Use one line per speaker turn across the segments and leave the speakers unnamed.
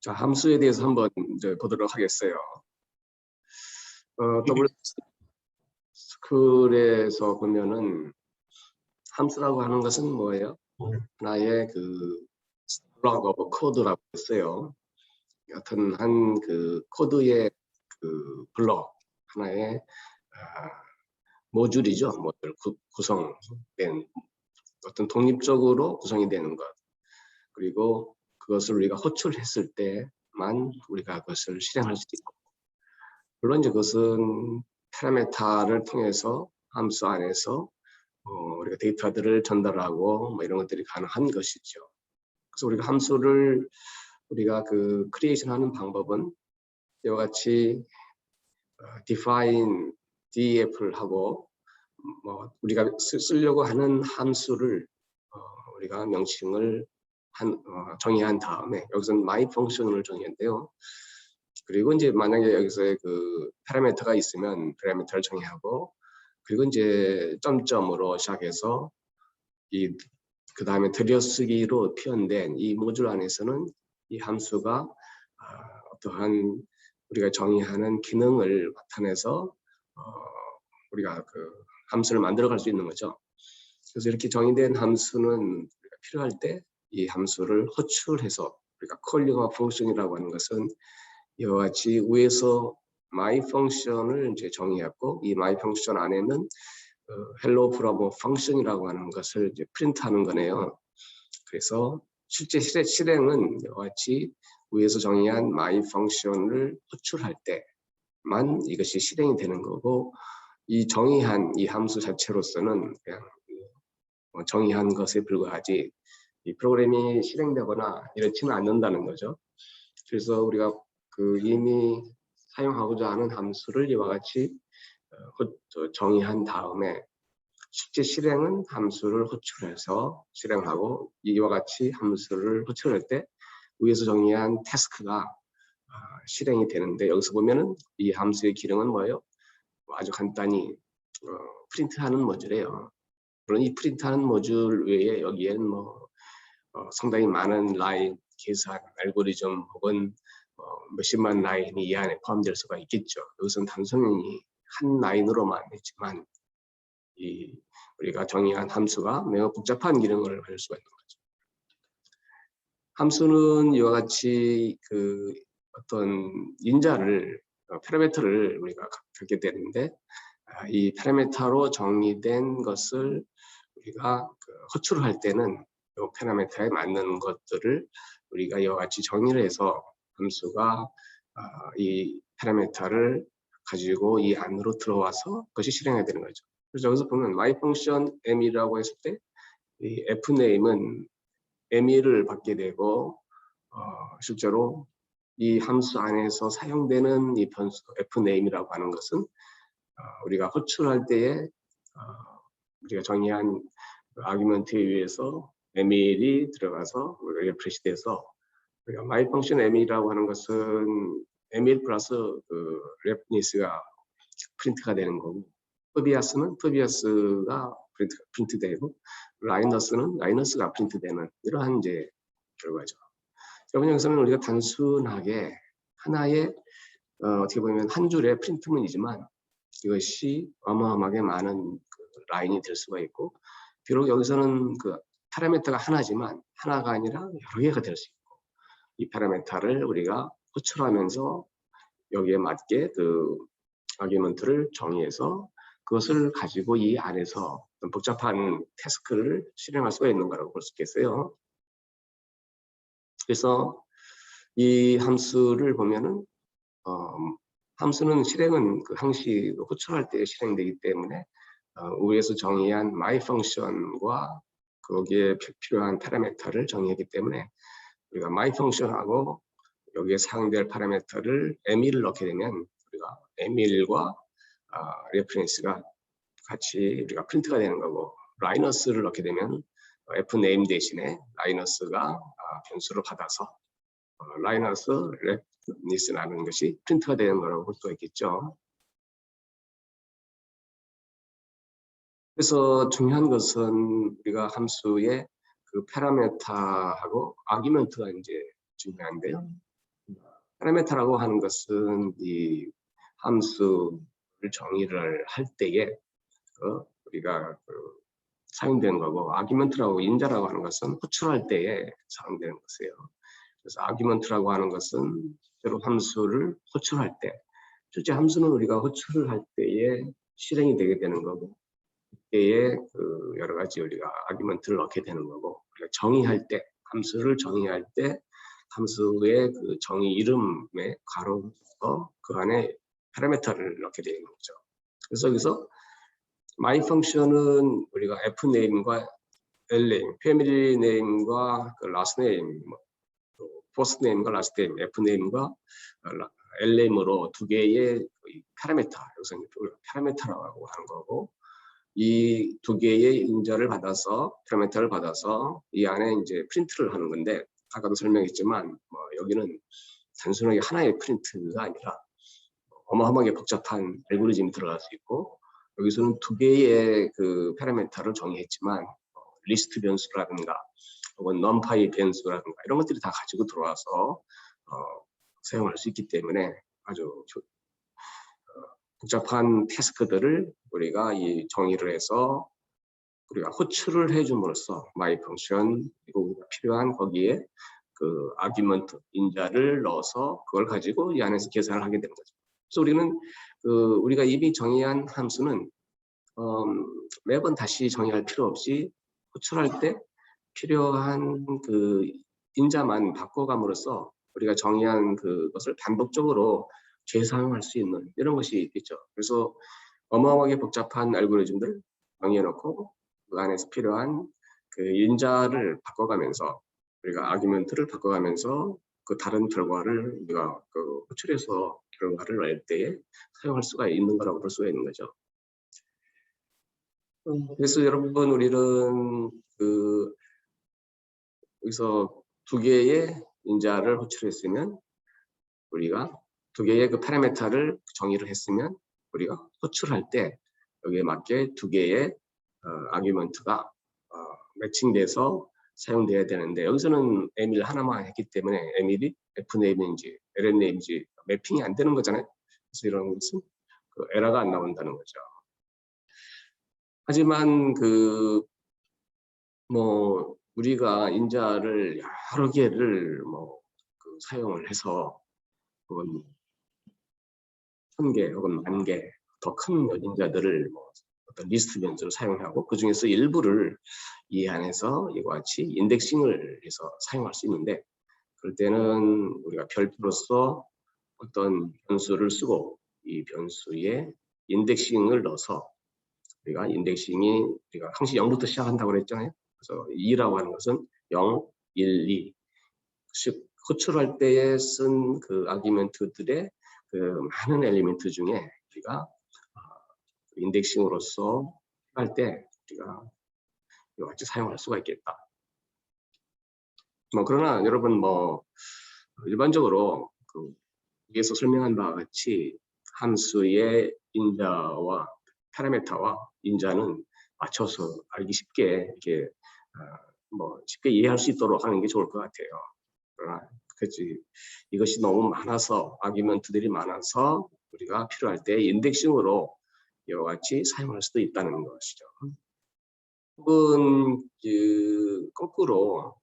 자, 함수에 대해서 한번 이제 보도록 하겠어요. W 스쿨에서 보면은 함수라고 하는 것은 뭐예요? 하나의 그 블록 오브 코드라고 했어요. 여튼 한 그 코드의 그 블록 하나의 모듈이죠. 모듈 구성된 어떤 독립적으로 구성이 되는 것. 그리고 그것을 우리가 호출했을 때만 우리가 그것을 실행할 수 있고, 물론 이제 그것은 파라미터를 통해서 함수 안에서 우리가 데이터들을 전달하고 뭐 이런 것들이 가능한 것이죠. 그래서 우리가 함수를 우리가 그 크리에이션하는 방법은 이와 같이 define def를 하고 뭐 우리가 쓰려고 하는 함수를 우리가 명칭을 정의한 다음에 여기서는 my function을 정의한대요. 그리고 이제 만약에 여기서 그 파라미터가 있으면 파라미터를 정의하고, 그리고 이제 점점으로 시작해서 그 다음에 들여쓰기로 표현된 이 모듈 안에서는 이 함수가 어떠한 우리가 정의하는 기능을 나타내서 우리가 그 함수를 만들어갈 수 있는 거죠. 그래서 이렇게 정의된 함수는 우리가 필요할 때 이 함수를 호출해서 우리가 컬링과 펑션이라고 하는 것은 이와 같이 위에서 my function을 이제 정의했고, 이 my function 안에는 hello 프로모 function이라고 하는 것을 이제 프린트하는 거네요. 그래서 실제 실행은 이와 같이 위에서 정의한 my function을 호출할 때만 이것이 실행이 되는 거고, 이 정의한 이 함수 자체로서는 그냥 정의한 것에 불과하지 이 프로그램이 실행되거나 이렇지는 않는다는 거죠. 그래서 우리가 그 이미 사용하고자 하는 함수를 이와 같이 정의한 다음에 실제 실행은 함수를 호출해서 실행하고, 이와 같이 함수를 호출할 때 위에서 정의한 태스크가 실행이 되는데, 여기서 보면은 이 함수의 기능은 뭐예요? 아주 간단히 프린트하는 모듈이에요. 물론 이 프린트하는 모듈 외에 여기에는 뭐 상당히 많은 라인, 계산, 알고리즘 혹은 몇십만 라인이 이 안에 포함될 수가 있겠죠. 여기서는 단순히 한 라인으로만 했지만 우리가 정의한 함수가 매우 복잡한 기능을 할 수가 있는 거죠. 함수는 이와 같이 그 어떤 인자를 파라미터를 우리가 갖게 되는데, 이 파라미터로 정의된 것을 우리가 호출을 할 때는 이 파라미터에 맞는 것들을 우리가 이와 같이 정의를 해서 함수가 이 파라미터를 가지고 이 안으로 들어와서 그것이 실행해야 되는 거죠. 그래서 여기서 보면 my function m이라고 했을 때 이 fname은 m을 받게 되고, 실제로 이 함수 안에서 사용되는 이 변수 fname이라고 하는 것은 우리가 호출할 때에 우리가 정의한 아규먼트에 의해서 ml이 들어가서 우리가 리프레시 돼서 우리가 my function m이라고 하는 것은 ml 플러스 그 레프니스가 프린트가 되는 거고, 토비아스는 토비아스가 프린트되고, 라이너스는 라이너스가 프린트되는 이러한 이제 결과죠. 여러분, 여기서는 우리가 단순하게 하나의 어떻게 보면 한 줄의 프린트문이지만 이것이 어마어마하게 많은 그 라인이 될 수가 있고, 비록 여기서는 그 파라미터가 하나지만 하나가 아니라 여러 개가 될 수 있고, 이 파라미터를 우리가 호출하면서 여기에 맞게 그 아규먼트를 정의해서 그것을 가지고 이 안에서 복잡한 태스크를 실행할 수가 있는 거라고 볼 수 있겠어요. 그래서 이 함수를 보면은 함수는 실행은 그 항시 호출할 때 실행되기 때문에 위에서 정의한 my function과 거기에 필요한 파라미터를 정의하기 때문에 우리가 my function하고 여기에 사용될 파라미터를 ml을 넣게 되면 우리가 ml과 레퍼런스가 같이 우리가 프린트가 되는 거고, 라이너스를 넣게 되면 fname 대신에 라이너스가 변수를 받아서 라이너스 레퍼런스라는 것이 프린트가 되는 거라고 볼 수가 있겠죠. 그래서 중요한 것은 우리가 함수의 그 파라미터하고 아규먼트가 이제 중요한데요. 파라미터라고 하는 것은 이 함수를 정의를 할 때에 우리가 사용되는 거고, 아규먼트라고 인자라고 하는 것은 호출할 때에 사용되는 것이에요. 그래서 아규먼트라고 하는 것은 실제로 함수를 호출할 때, 실제 함수는 우리가 호출을 할 때에 실행이 되게 되는 거고, 그때에 여러 가지 우리가 아규먼트를 넣게 되는 거고, 우리가 정의할 때, 함수를 정의할 때 함수의 그 정의 이름에 가로서 그 안에 파라미터를 넣게 되는 거죠. 그래서 여기서 my function은 우리가 f name과 l name, 패밀리 name과 그 last name, first name과 last name, f name과 l name으로 두 개의 파라미터, 여기서 파라미터라고 하는 거고, 이 두 개의 인자를 받아서 파라미터를 받아서 이 안에 이제 프린트를 하는 건데, 아까도 설명했지만 여기는 단순하게 하나의 프린트가 아니라 어마어마하게 복잡한 알고리즘이 들어갈 수 있고, 여기서는 두 개의 그 파라미터를 정의했지만 리스트 변수라든가 혹은 numPy 변수라든가 이런 것들이 다 가지고 들어와서 사용할 수 있기 때문에 아주 복잡한 태스크들을 우리가 이 정의를 해서 우리가 호출을 해줌으로써 my function, 그리고 우리가 필요한 거기에 그 아규먼트 인자를 넣어서 그걸 가지고 이 안에서 계산을 하게 되는 거죠. 그래서 우리는 우리가 이미 정의한 함수는 매번 다시 정의할 필요 없이 호출할 때 필요한 그 인자만 바꿔감으로써 우리가 정의한 그것을 반복적으로 재사용할 수 있는 이런 것이 있죠. 그래서 어마어마하게 복잡한 알고리즘들 정의해놓고 그 안에서 필요한 그 인자를 바꿔가면서 우리가 아규먼트를 바꿔가면서 그 다른 결과를 우리가 호출해서 결과를 낼 때에 사용할 수가 있는 거라고 볼 수가 있는 거죠. 그래서 여러분 우리는 여기서 두 개의 인자를 호출했으면 우리가 두 개의 그 파라미터를 정의를 했으면 우리가 호출할 때 여기에 맞게 두 개의 아규먼트가 매칭돼서 사용돼야 되는데, 여기서는 에밀 하나만 했기 때문에 에밀이 fname인지 lname인지 매핑이 안 되는 거잖아요. 그래서 이런 것은 에러가 안 나온다는 거죠. 하지만 우리가 인자를 여러 개를 사용을 해서 혹은 1000개 혹은 10,000개 더 큰 인자들을 어떤 리스트 변수를 사용하고 그 중에서 일부를 이 안에서 이와 같이 인덱싱을 해서 사용할 수 있는데, 그럴 때는 우리가 별도로서 어떤 변수를 쓰고 이 변수에 인덱싱을 넣어서 우리가 인덱싱이 우리가 항시 0부터 시작한다고 그랬잖아요. 그래서 2라고 하는 것은 0, 1, 2 즉 호출할 때에 쓴 그 아규먼트들의 그 많은 엘리멘트 중에 우리가 인덱싱으로서 할 때 우리가 이와 같이 사용할 수가 있겠다. 그러나 여러분 일반적으로 위에서 설명한 바와 같이 함수의 인자와 파라미터와 인자는 맞춰서 알기 쉽게 이렇게 쉽게 이해할 수 있도록 하는 게 좋을 것 같아요. 그러나 이것이 너무 많아서 아규먼트들이 많아서 우리가 필요할 때 인덱싱으로 이와 같이 사용할 수도 있다는 것이죠. 혹은 거꾸로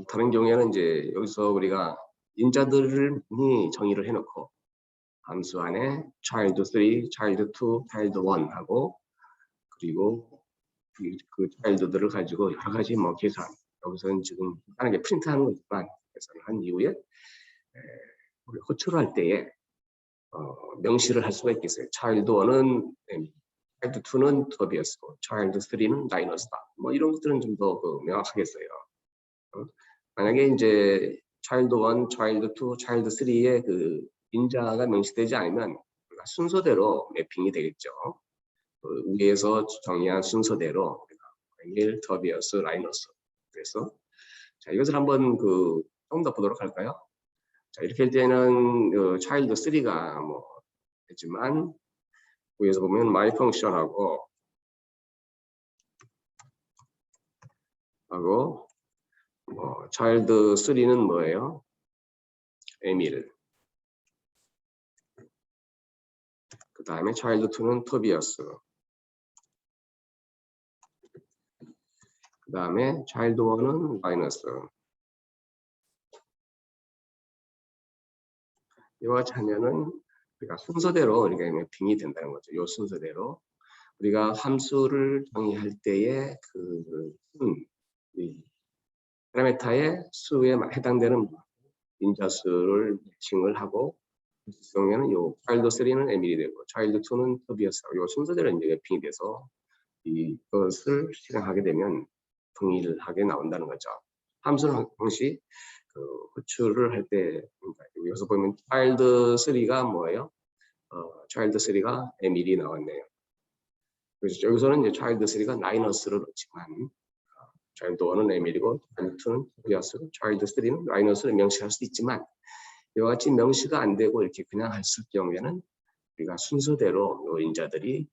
다른 경우에는 이제 여기서 우리가 인자들을 정의를 해놓고 함수 안에 child3, child2, child1 하고 그리고 그 child들을 가지고 여러 가지 계산, 여기서는 지금 간단하게 프린트하는 거지만 계산을 한 이후에 우리 호출할 때에 명시를 할 수가 있겠어요. child1은 child2는 더비였고 child3는 마이너스다. 이런 것들은 좀 더 명확하겠어요. 만약에 이제 child1, child2, child3의 그 인자가 명시되지 않으면 순서대로 매핑이 되겠죠. 위에서 정의한 순서대로 1, 더비어스, 라이너스. 그래서 자, 이것을 한번 조금 더 보도록 할까요? 자, 이렇게 할 때는 child3가 되지만 위에서 보면 my function하고 차일드 3는 뭐예요? 에밀. 그 다음에 차일드 2는 토비어스. 그 다음에 차일드 1은 마이너스. 이와 같이 하면은 우리가 순서대로 우리가 매핑이 된다는 거죠. 이 순서대로 우리가 함수를 정의할 때에 이 파라미터의 수에 해당되는 인자수를 매칭을 하고 그 경우에는 요 차일드 3는 에밀이 되고 차일드 2는 토비어스하고 요 순서대로 이제 매핑이 돼서 이것을 실행하게 되면 동일하게 나온다는 거죠. 함수는 항시 호출을 할 때 여기서 보면 차일드 3가 뭐예요? 차일드 3가 에밀이 나왔네요. 그래서 여기서는 이제 차일드 3가 마이너스를 넣지만 차일드 1은 에밀이고 차일드 2는 토비어스고 차일드 3는 마이너스를 명시할 수도 있지만 이와 같이 명시가 안 되고 이렇게 그냥 했을 경우에는 우리가 순서대로 이 인자들이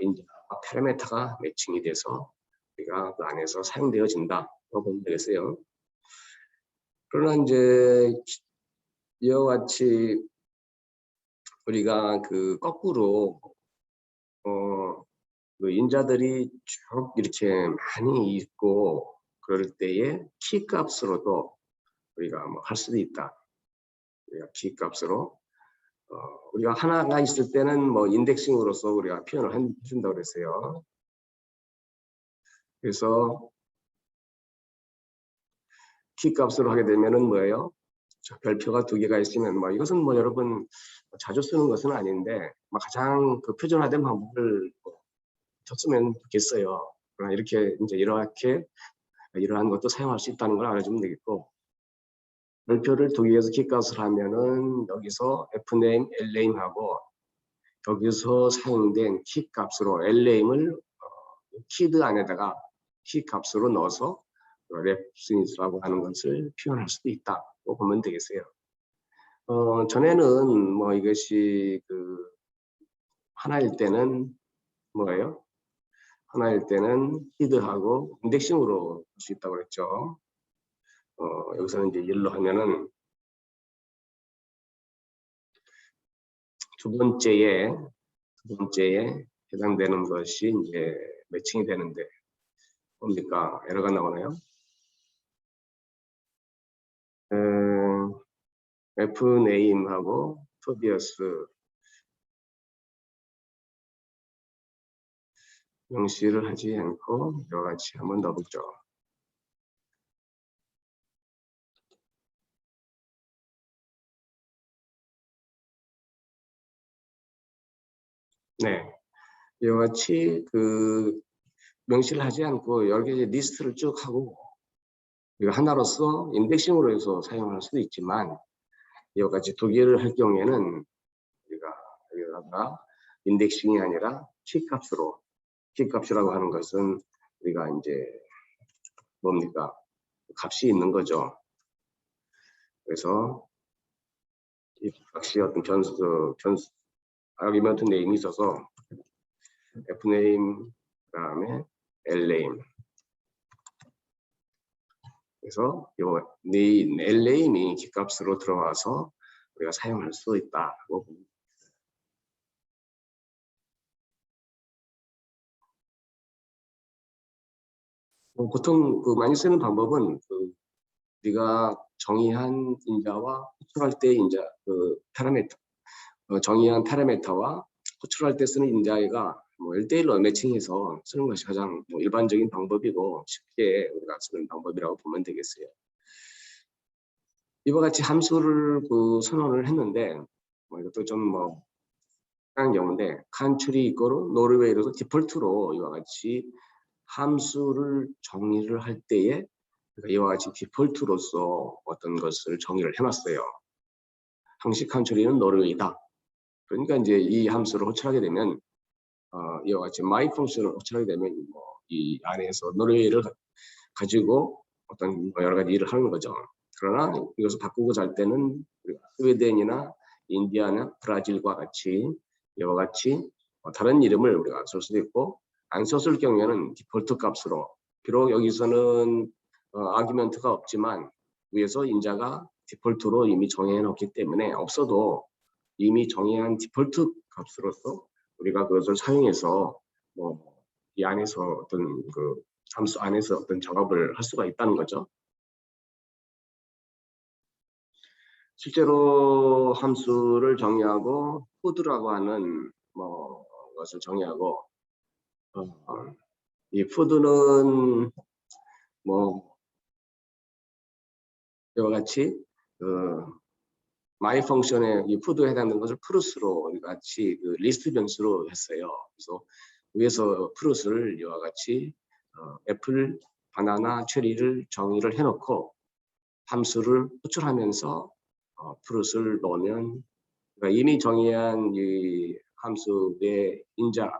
인자와 파라미터가 매칭이 돼서 우리가 그 안에서 사용되어진다고 보면 되겠어요. 그러나 이제 이와 같이 우리가 거꾸로 그 인자들이 쭉 이렇게 많이 있고 그럴 때에 키 값으로도 우리가 뭐 할 수도 있다. 우리가 키 값으로 우리가 하나가 있을 때는 뭐 인덱싱으로서 우리가 표현을 해준다고 그랬어요. 그래서 키 값으로 하게 되면은 뭐예요? 별표가 2개가 있으면 뭐 이것은 뭐 여러분 자주 쓰는 것은 아닌데 뭐 가장 표준화된 방법을 쳤으면 좋겠어요. 그러나 이렇게 이제 이러한 것도 사용할 수 있다는 걸 알아주면 되겠고, 별표를 2개에서 키값을 하면은 여기서 fname, lname하고 여기서 사용된 키값으로 lname을 키드 안에다가 키값으로 넣어서 랩스니스라고 하는 것을 표현할 수도 있다고 보면 되겠어요. 전에는 뭐 이것이 하나일 때는 뭐예요? 하나일 때는 히드하고 인덱싱으로 할 수 있다고 그랬죠. 여기서는 이제 1로 하면은 두 번째에 해당되는 것이 이제 매칭이 되는데 뭡니까? 에러가 나오나요? fname하고 토비어스 명시를 하지 않고 여러 가지 한번 넣어보죠. 네, 이와 같이 명시를 하지 않고 여러 개의 리스트를 쭉 하고 이거 하나로서 인덱싱으로 해서 사용할 수도 있지만 이와 같이 2개를 할 경우에는 우리가 여기다가 인덱싱이 아니라 키값이라고 하는 것은 우리가 이제 뭡니까? 값이 있는 거죠. 그래서 이 값이 어떤 아기먼트 네임이 있어서 fname 그다음에 lname 그래서 이 lname이 키값으로 들어와서 우리가 사용할 수 있다고 봅니다. 보통 많이 쓰는 방법은 우리가 정의한 인자와 호출할 때 인자 파라미터 정의한 파라미터와 호출할 때 쓰는 인자가 뭐 1대1로 매칭해서 쓰는 것이 가장 일반적인 방법이고 쉽게 우리가 쓰는 방법이라고 보면 되겠어요. 이와 같이 함수를 선언을 했는데 이것도 좀 다른 경우인데 칸츄리 이거로 노르웨이로서 디폴트로 이와 같이 함수를 정의를 할 때에 이와 같이 디폴트로서 어떤 것을 정의를 해놨어요. 항시 칸츄리는 노르웨이다. 그러니까 이제 이 함수를 호출하게 되면 이와 같이 my 펑션을 호출하게 되면 이 안에서 노르웨이를 가지고 어떤 여러 가지 일을 하는 거죠. 그러나 이것을 바꾸고자 할 때는 스웨덴이나 인디아나 브라질과 같이 이와 같이 다른 이름을 우리가 쓸 수도 있고 안 썼을 경우에는 디폴트 값으로 비록 여기서는 아규먼트가 없지만 위에서 인자가 디폴트로 이미 정해 놓기 때문에 없어도 이미 정의한 디폴트 값으로서 우리가 그것을 사용해서 뭐 이 안에서 어떤 그 함수 안에서 어떤 작업을 할 수가 있다는 거죠. 실제로 함수를 정의하고 푸드라고 하는 뭐 것을 정의하고 이 푸드는 뭐 이와 같이 my 펑션에 이 푸드에 해당되는 것을 프루스로 같이 그 리스트 변수로 했어요. 그래서 위에서 프루스를 이와 같이 애플, 바나나, 체리를 정의를 해놓고 함수를 호출하면서 프루스를 넣으면 그러니까 이미 정의한 이 함수의 인자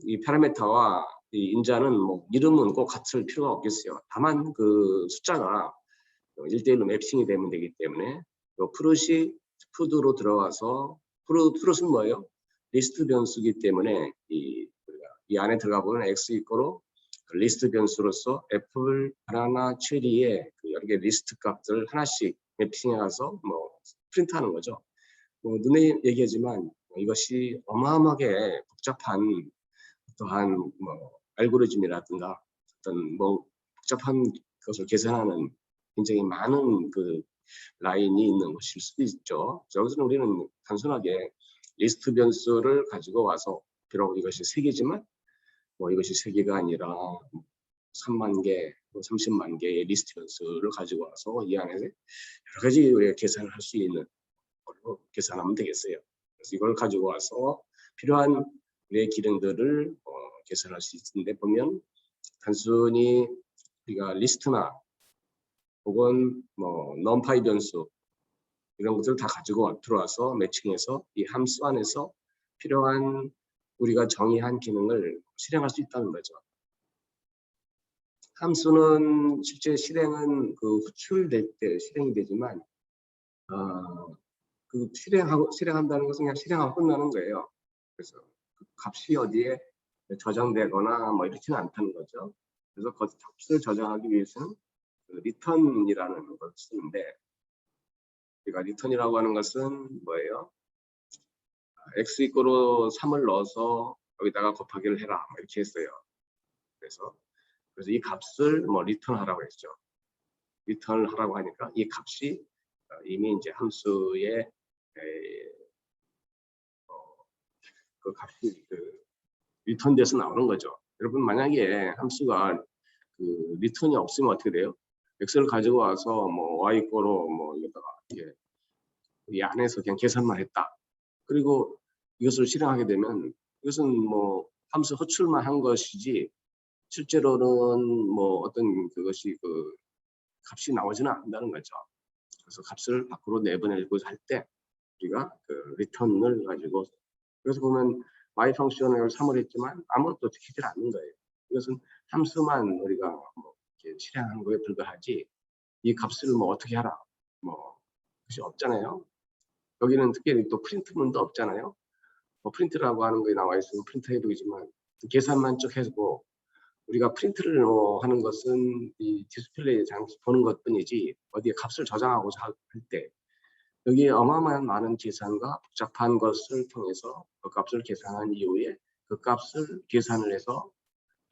이 파라미터와 이 인자는 뭐 이름은 꼭 같을 필요가 없겠어요. 다만 그 숫자가 1대1로 매칭이 되면 되기 때문에 프루시 푸드로 들어가서 프루스는 뭐예요? 리스트 변수이기 때문에 이 안에 들어가 보면 x 이꼬로 리스트 변수로서 애플, 바나나, 체리의 그 여러 개 리스트 값들 하나씩 매핑해 가서 뭐 프린트하는 거죠. 뭐 눈에 얘기하지만 이것이 어마어마하게 복잡한 또한 뭐 알고리즘이라든가 어떤 뭐 복잡한 것을 계산하는 굉장히 많은 그 라인이 있는 것일 수도 있죠. 여기서는 우리는 단순하게 리스트 변수를 가지고 와서 비록 이것이 3개지만 뭐 이것이 3개가 아니라 3만 개, 30만 개의 리스트 변수를 가지고 와서 이 안에 여러 가지 우리가 계산을 할 수 있는 걸로 계산하면 되겠어요. 그래서 이걸 가지고 와서 필요한 우리의 기능들을 계산할 수 있는데 보면 단순히 우리가 리스트나 혹은 뭐 넘파이 변수 이런 것들을 다 가지고 들어와서 매칭해서 이 함수 안에서 필요한 우리가 정의한 기능을 실행할 수 있다는 거죠. 함수는 실제 실행은 그 호출될 때 실행이 되지만 그 실행한다는 것은 그냥 실행하고 끝나는 거예요. 그래서 그 값이 어디에 저장되거나 뭐 이렇지는 않다는 거죠. 그래서 그 값을 저장하기 위해서는 그 리턴이라는 걸 쓰는데, 우리가 리턴이라고 하는 것은 뭐예요? x 이꼬로 3을 넣어서 여기다가 곱하기를 해라 이렇게 했어요. 그래서 이 값을 뭐 리턴하라고 했죠. 리턴을 하라고 하니까 이 값이 이미 이제 함수의 그 값이 리턴돼서 나오는 거죠. 여러분 만약에 함수가 그 리턴이 없으면 어떻게 돼요? x를 가지고 와서 뭐 y 이꼬로 뭐 여기다가 이 안에서 그냥 계산만 했다. 그리고 이것을 실행하게 되면 이것은 뭐 함수 호출만 한 것이지 실제로는 뭐 어떤 그것이 그 값이 나오지는 않는다는 거죠. 그래서 값을 밖으로 내보내고 할 때 우리가 그 리턴을 가지고 그래서 보면 my 펑션을 3을 했지만 아무것도 지키질 않는 거예요. 이것은 함수만 우리가 뭐 실행하는 거에 불과하지 이 값을 뭐 어떻게 하라 뭐 그것이 없잖아요. 여기는 특별히 또 프린트문도 없잖아요. 뭐 프린트라고 하는 거에 나와 있으면 프린트 해보이지만 계산만 쭉 해고 우리가 프린트를 뭐 하는 것은 이 디스플레이 장치 보는 것뿐이지 어디에 값을 저장하고자 할 때 여기에 어마어마한 많은 계산과 복잡한 것을 통해서 그 값을 계산한 이후에 그 값을 계산을 해서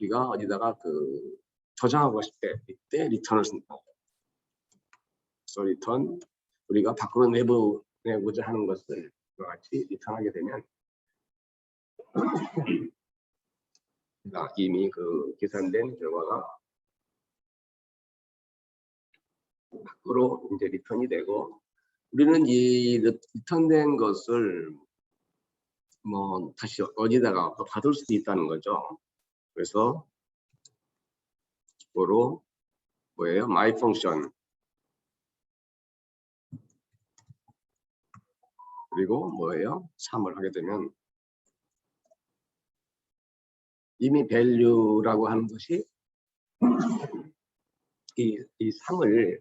우리가 어디다가 그 저장하고 싶을 때 이때 리턴을 쓴다. 그래서 리턴 우리가 밖으로 내보내고자 하는 것을 같이 리턴하게 되면 이미 그 계산된 결과가 밖으로 이제 리턴이 되고 우리는 이 리턴된 것을 뭐 다시 어디다가 받을 수도 있다는 거죠. 그래서 기본으로 뭐예요? my function 그리고 뭐예요? 3을 하게 되면 이미 value라고 하는 것이 이 3을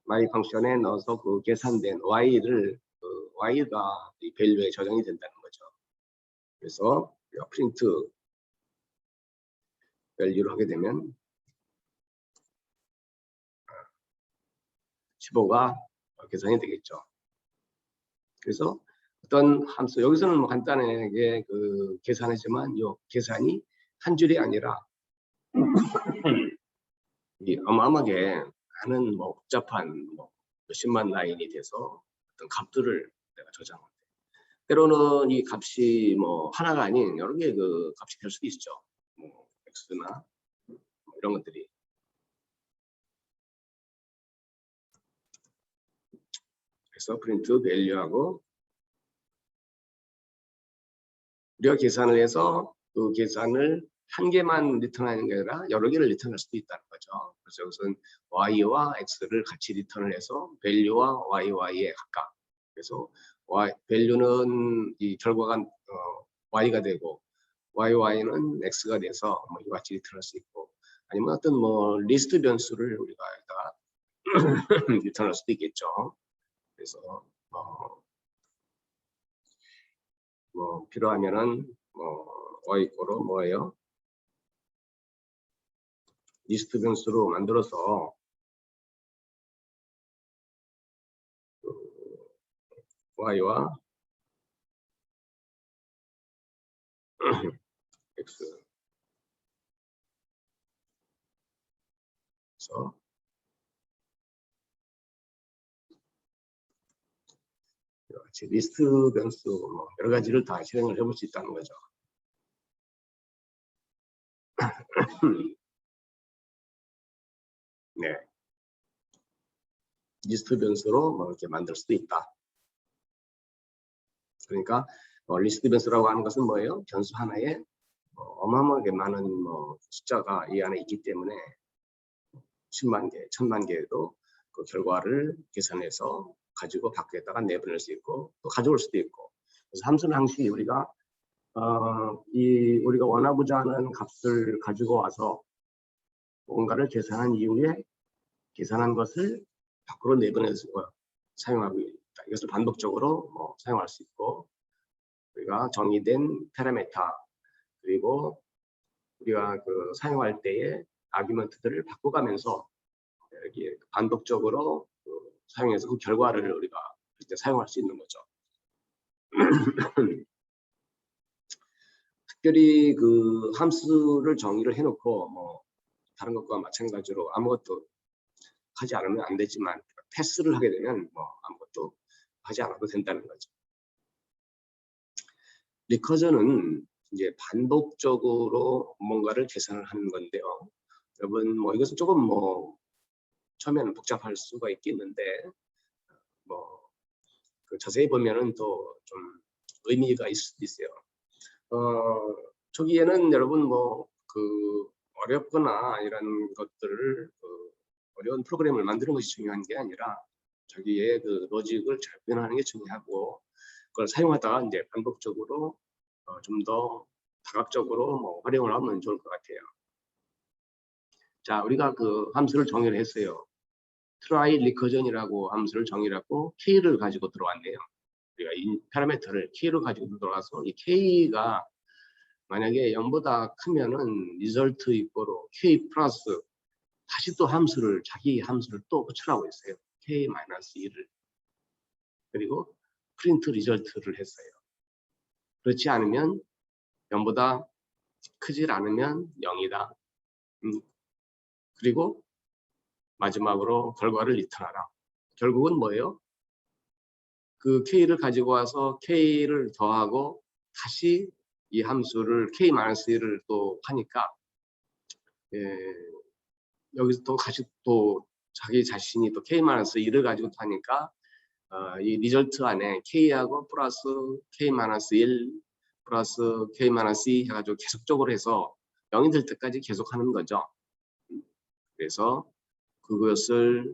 my function에 넣어서 그 계산된 y를 y가 이 value에 저장이 된다는 거죠. 그래서 프린트 value를 하게 되면 15가 계산이 되겠죠. 그래서 어떤 함수, 여기서는 뭐 간단하게 그 계산하지만 이 계산이 한 줄이 아니라 이 어마어마하게 많은 뭐 복잡한 뭐 몇십만 라인이 돼서 어떤 값들을 내가 저장합니다. 때로는 이 값이 뭐 하나가 아닌 여러 개의 그 값이 될 수도 있죠. 뭐 x나 뭐 이런 것들이. 그래서 프린트 밸류하고 우리가 계산을 해서 그 계산을 한 개만 리턴하는 게 아니라 여러 개를 리턴할 수도 있다는 거죠. 그래서 여기서는 y와 x를 같이 리턴을 해서 value와 y에 각각. 그래서 value는 이 결과가 y가 되고 y는 x가 돼서 뭐 이와 같이 리턴할 수 있고, 아니면 어떤 뭐 리스트 변수를 우리가 리턴할 수도 있겠죠. 그래서 뭐 필요하면은 y=로 뭐예요? 리스트 변수로 만들어서 y와 x 그래서 여러 가지 리스트 변수 뭐 여러 가지를 다 실행을 해볼 수 있다는 거죠. 네, 리스트 변수로 뭐 이렇게 만들 수도 있다. 그러니까 리스트 변수라고 하는 것은 뭐예요? 변수 하나에 어마어마하게 많은 뭐 숫자가 이 안에 있기 때문에 10만 개, 1000만 개도 그 결과를 계산해서 가지고 밖에다가 내보낼 수 있고 또 가져올 수도 있고. 그래서 함수는 항시 우리가 우리가 원하고자 하는 값을 가지고 와서 뭔가를 계산한 이후에 계산한 것을 밖으로 내보내서 사용하고 있다. 이것을 반복적으로 사용할 수 있고, 우리가 정의된 파라미터 그리고 우리가 그 사용할 때의 아규먼트들을 바꿔가면서 이렇게 반복적으로 사용해서 그 결과를 우리가 이제 사용할 수 있는 거죠. 특별히 그 함수를 정의를 해놓고 뭐 다른 것과 마찬가지로 아무것도 하지 않으면 안 되지만 패스를 하게 되면 뭐 아무것도 하지 않아도 된다는 거죠. 리커전은 이제 반복적으로 뭔가를 계산을 하는 건데요. 여러분 뭐 이것은 조금 뭐 처음에는 복잡할 수가 있겠는데 그 자세히 보면은 또 좀 의미가 있을 수도 있어요. 초기에는 여러분 그 어렵거나 이런 것들을 어려운 프로그램을 만드는 것이 중요한 게 아니라 자기의 그 로직을 잘 표현하는 게 중요하고, 그걸 사용하다가 이제 반복적으로 좀 더 다각적으로 활용을 하면 좋을 것 같아요. 자, 우리가 그 함수를 정의를 했어요. try recursion이라고 함수를 정의하고 k를 가지고 들어왔네요. 우리가 이 파라미터를 k로 가지고 들어와서 이 k가 만약에 0보다 크면은 result 이꼬로 k 플러스 다시 또 자기 함수를 또 호출하고 있어요. k-1을. 그리고 print result를 했어요. 그렇지 않으면 0보다 크질 않으면 0이다. 그리고 마지막으로 결과를 리턴하라. 결국은 뭐예요? 그 k를 가지고 와서 k를 더하고 다시 이 함수를 k-1을 또 하니까 여기서 또 다시 또 자기 자신이 또 k-1을 가지고 하니까 이 리절트 안에 k하고 플러스 k-1 플러스 k-2 해가지고 계속적으로 해서 0이 될 때까지 계속 하는 거죠. 그래서 그것을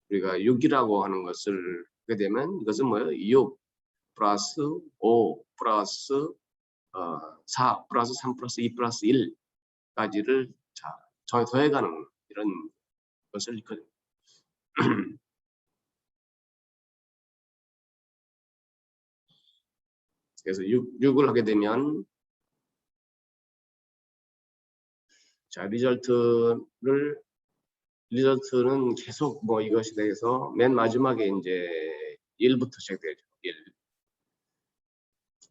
우리가 6이라고 하는 것을 하게 되면 이것은 뭐예요? 6 플러스 5 플러스 4 플러스 3 플러스 2 플러스 1까지를 더해가는 이런 것을 일컬어요. 그래서 6을 하게 되면 자 리절트를 리절트는 계속 뭐 이것이 돼서 맨 마지막에 이제 1부터 시작되죠.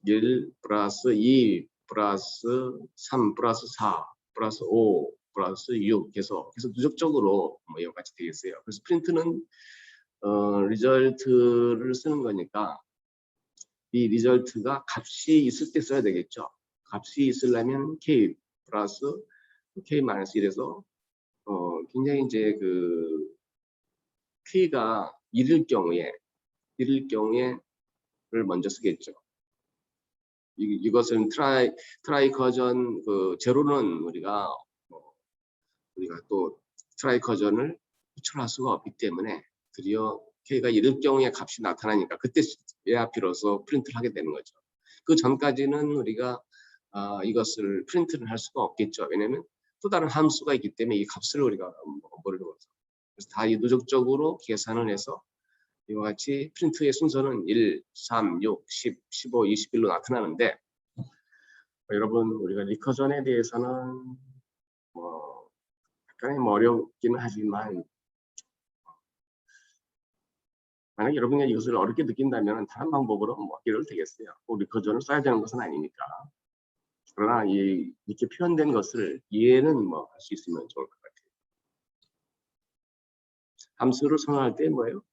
1 플러스 2 플러스 3 플러스 4 플러스 5 플러스 6 계속 누적적으로 뭐 이와 같이 되겠어요. 그래서 프린트는 리절트를 쓰는 거니까 이 리절트가 값이 있을 때 써야 되겠죠. 값이 있으려면 k 플러스 k 마이너스 1에서 굉장히 이제 그 k가 1일 경우에를 먼저 쓰겠죠. 이것은 트라이 커전 그 제로는 우리가 또 트라이 커전을 호출할 수가 없기 때문에 드디어 k가 1일 경우에 값이 나타나니까 그때야 비로소 프린트를 하게 되는 거죠. 그 전까지는 우리가 이것을 프린트를 할 수가 없겠죠. 왜냐하면 또 다른 함수가 있기 때문에 이 값을 우리가 모르는 거죠. 그래서 다 누적적으로 계산을 해서 이와 같이 프린트의 순서는 1, 3, 6, 10, 15, 21로 나타나는데 여러분 우리가 리커전에 대해서는 뭐 약간의 어렵기는 하지만 만약 여러분이 이것을 어렵게 느낀다면 다른 방법으로 해결 되겠어요. 꼭 리커전을 써야 되는 것은 아니니까. 그러나 이렇게 표현된 것을 이해는 할 수 있으면 좋을 것 같아요. 함수를 선언할 때 뭐예요?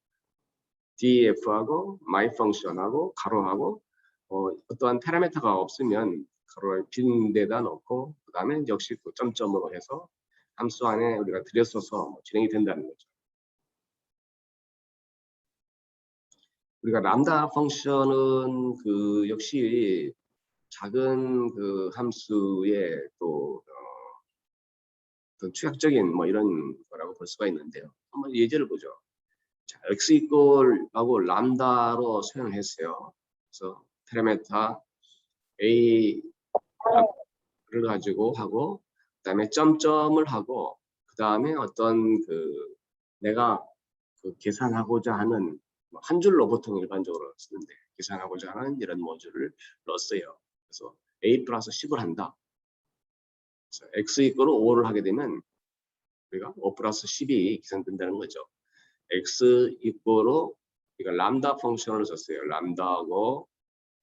def하고 myfunction하고 가로하고 어떠한 파라미터가 없으면 가로를 빈 데다 넣고 그 다음에 역시 또 점점으로 해서 함수 안에 우리가 들여써서 진행이 된다는 거죠. 우리가 람다 펑션은 그 역시 작은 그 함수의 또 추격적인 이런 거라고 볼 수가 있는데요. 한번 예제를 보죠. 자, x 하고 람다로 수행을 했어요. 그래서 파라미터 a를 가지고 하고 그다음에 점점을 하고 그다음에 어떤 내가 계산하고자 하는 한 줄로 보통 일반적으로 쓰는데 계산하고자 하는 이런 모듈을 넣었어요. 그래서 a 플러스 10을 한다. 그래서 x 5를 하게 되면 우리가 5 플러스 10이 계산된다는 거죠. x 우리가 람다 펑션을 썼어요. 람다하고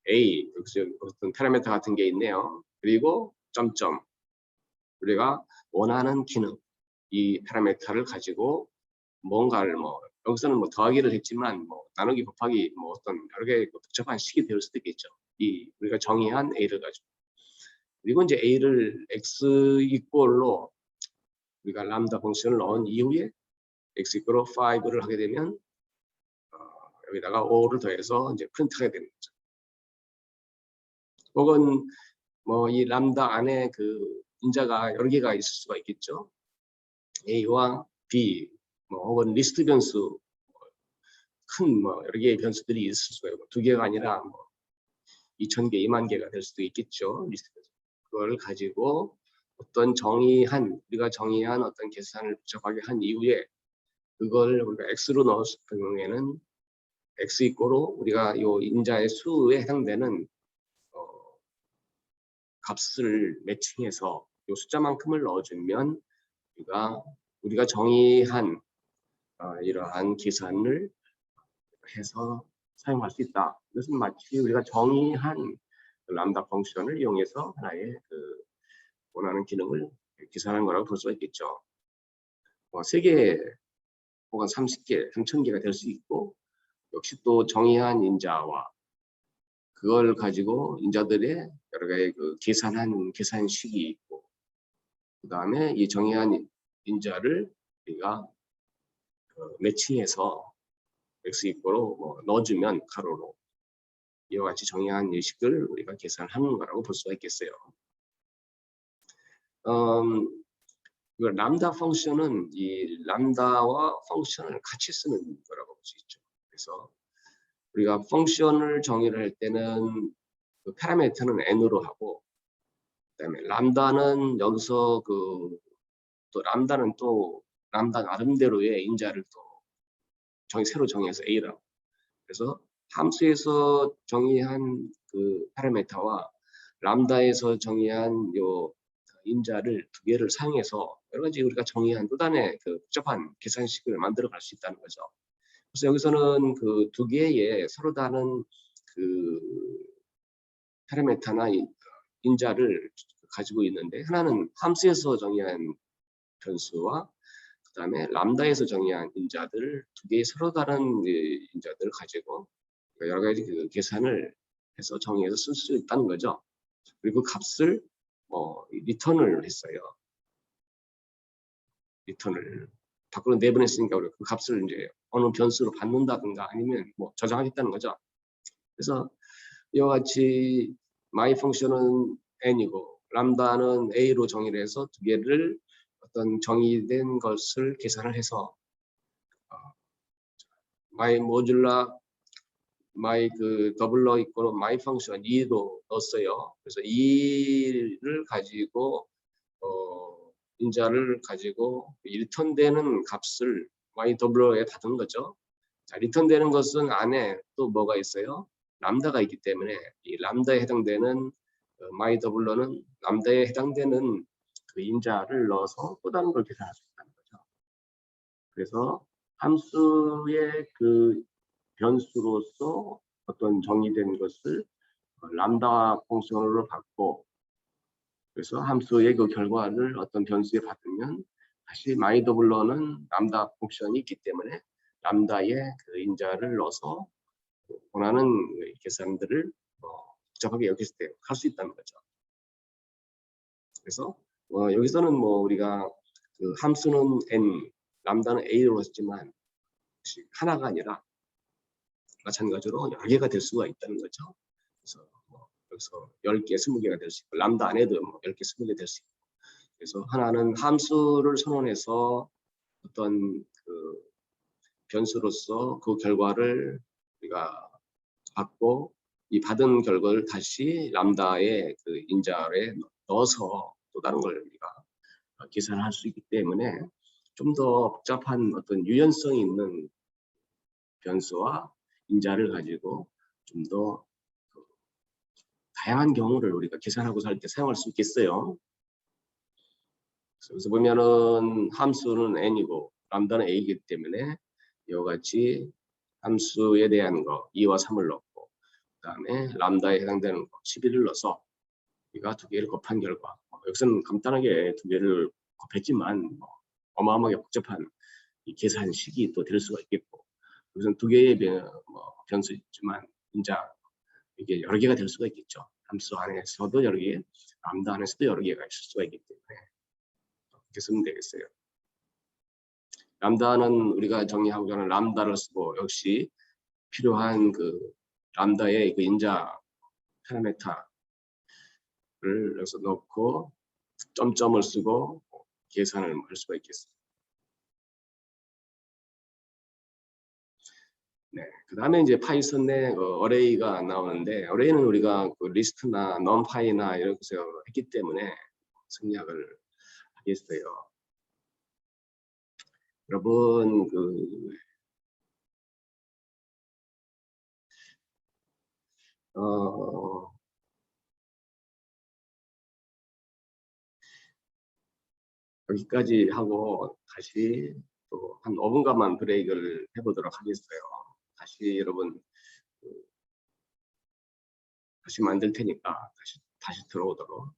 a 여기서 어떤 파라미터 같은 게 있네요. 그리고 점점 우리가 원하는 기능 이 파라미터를 가지고 뭔가를 여기서는 더하기를 했지만 나누기 곱하기 어떤 여러 개의 복잡한 식이 될 수도 있겠죠. 우리가 정의한 a를 가지고 그리고 이제 a를 x 이꼴로 우리가 람다 펑션을 넣은 이후에 x 이꼴로 5를 하게 되면 여기다가 5를 더해서 이제 프린트가 되는 거죠. 혹은 이 람다 안에 인자가 여러 개가 있을 수가 있겠죠. A와 B, 혹은 리스트 변수, 큰 여러 개의 변수들이 있을 수가 있고 2개가 아니라 2,000개, 2만 개가 될 수도 있겠죠. 리스트 변수. 그걸 가지고 우리가 정의한 어떤 계산을 복잡하게 한 이후에 그걸 우리가 x로 넣었을 경우에는 x 이꼬로 우리가 이 인자의 수에 해당되는 값을 매칭해서 이 숫자만큼을 넣어주면 우리가 정의한 이러한 계산을 해서 사용할 수 있다. 이것은 마치 우리가 정의한 람다 펑션을 이용해서 하나의 원하는 기능을 계산한 거라고 볼 수가 있겠죠. 3개 혹은 30개, 3,000개가 될 수 있고 역시 또 정의한 인자와 그걸 가지고 인자들의 여러 가지 계산한 계산식이 있고 그 다음에 이 정의한 인자를 우리가 매칭해서 x 이꼬로 넣어주면 가로로 이와 같이 정의한 예식을 우리가 계산하는 거라고 볼 수가 있겠어요. 람다 펑션은 이 람다와 펑션을 같이 쓰는 거라고 볼 수 있죠. 그래서 우리가 펑션을 정의를 할 때는 파라미터는 n으로 하고 그다음에 람다는 여기서 또 람다는 또 람다 나름대로의 인자를 또 새로 정해서 a라고. 그래서 함수에서 정의한 파라미터와 람다에서 정의한 인자를 두 개를 사용해서 여러 가지 우리가 정의한 또 다른 그 복잡한 계산식을 만들어 갈 수 있다는 거죠. 그래서 여기서는 그 두 개의 서로 다른 그 파라미터나 인자를 가지고 있는데, 하나는 함수에서 정의한 변수와 그다음에 람다에서 정의한 인자들 두 개의 서로 다른 인자들을 가지고 여러 가지 그 계산을 해서 정의해서 쓸 수 있다는 거죠. 그리고 값을 리턴을 했어요. 리턴을 밖으로 내보냈으니까 우리가 그 값을 이제 어느 변수로 받는다든가 아니면 뭐 저장하겠다는 거죠. 그래서 이와 같이 my 펑션은 n이고 람다는 a로 정의를 해서 두 개를 어떤 정의된 것을 계산을 해서 my 모듈라 my 그 더블러 있고 my 펑션 2도 넣었어요. 그래서 2를 가지고 인자를 가지고 리턴되는 값을 y 더블러에 받은 거죠. 자, 리턴되는 것은 안에 또 뭐가 있어요? 람다가 있기 때문에 이 람다에 해당되는 my 더블러는 람다에 해당되는 그 인자를 넣어서 또 다른 걸 계산할 수 있다는 거죠. 그래서 함수의 그 변수로서 어떤 정의된 것을 람다 펑션으로 받고, 그래서 함수의 그 결과를 어떤 변수에 받으면 다시 my 더블러는 람다 펑션이 있기 때문에 람다의 그 인자를 넣어서 원하는 계산들을 복잡하게 여겼을 때 할 수 있다는 거죠. 그래서 여기서는 뭐 우리가 그 함수는 n, 람다는 a로 했지만 하나가 아니라 마찬가지로 여러 개가 될 수가 있다는 거죠. 그래서 여기서 10개, 20개가 될 수 있고 람다 안에도 뭐 10개, 20개 될 수 있고, 그래서 하나는 함수를 선언해서 어떤 그 변수로서 그 결과를 우리가 받고 이 받은 결과를 다시 람다의 그 인자에 넣어서 또 다른 걸 우리가 계산할 수 있기 때문에 좀 더 복잡한 어떤 유연성이 있는 변수와 인자를 가지고 좀 더 다양한 경우를 우리가 계산하고 살 때 사용할 수 있겠어요. 그래서 보면은 함수는 n이고 람다는 a이기 때문에 이와 같이 함수에 대한 거 2와 3을 넣고 그다음에 람다에 해당되는 거 11을 넣어서 우리가 두 개를 곱한 결과, 여기서는 간단하게 두 개를 곱했지만 어마어마하게 복잡한 이 계산식이 또 될 수가 있겠고, 여기서는 두 개의 변수 있지만 인자 이게 여러 개가 될 수가 있겠죠. 함수 안에서도 여러 개, 람다 안에서도 여러 개가 있을 수가 있기 때문에 그렇게 쓰면 되겠어요. 람다는 우리가 정의하고자 하는 람다를 쓰고, 역시 필요한 그 람다의 그 인자 파라미터를 여기서 넣고 점점을 쓰고 계산을 할 수가 있겠습니다. 네, 그 다음에 이제 파이썬 내 어레이가 나오는데, 어레이는 우리가 그 리스트나 넘파이나 이런 것을 했기 때문에 생략을 하겠어요. 여러분 여기까지 하고 다시 또 한 5분간만 브레이크를 해보도록 하겠어요. 다시 여러분 다시 만들 테니까 다시 들어오도록.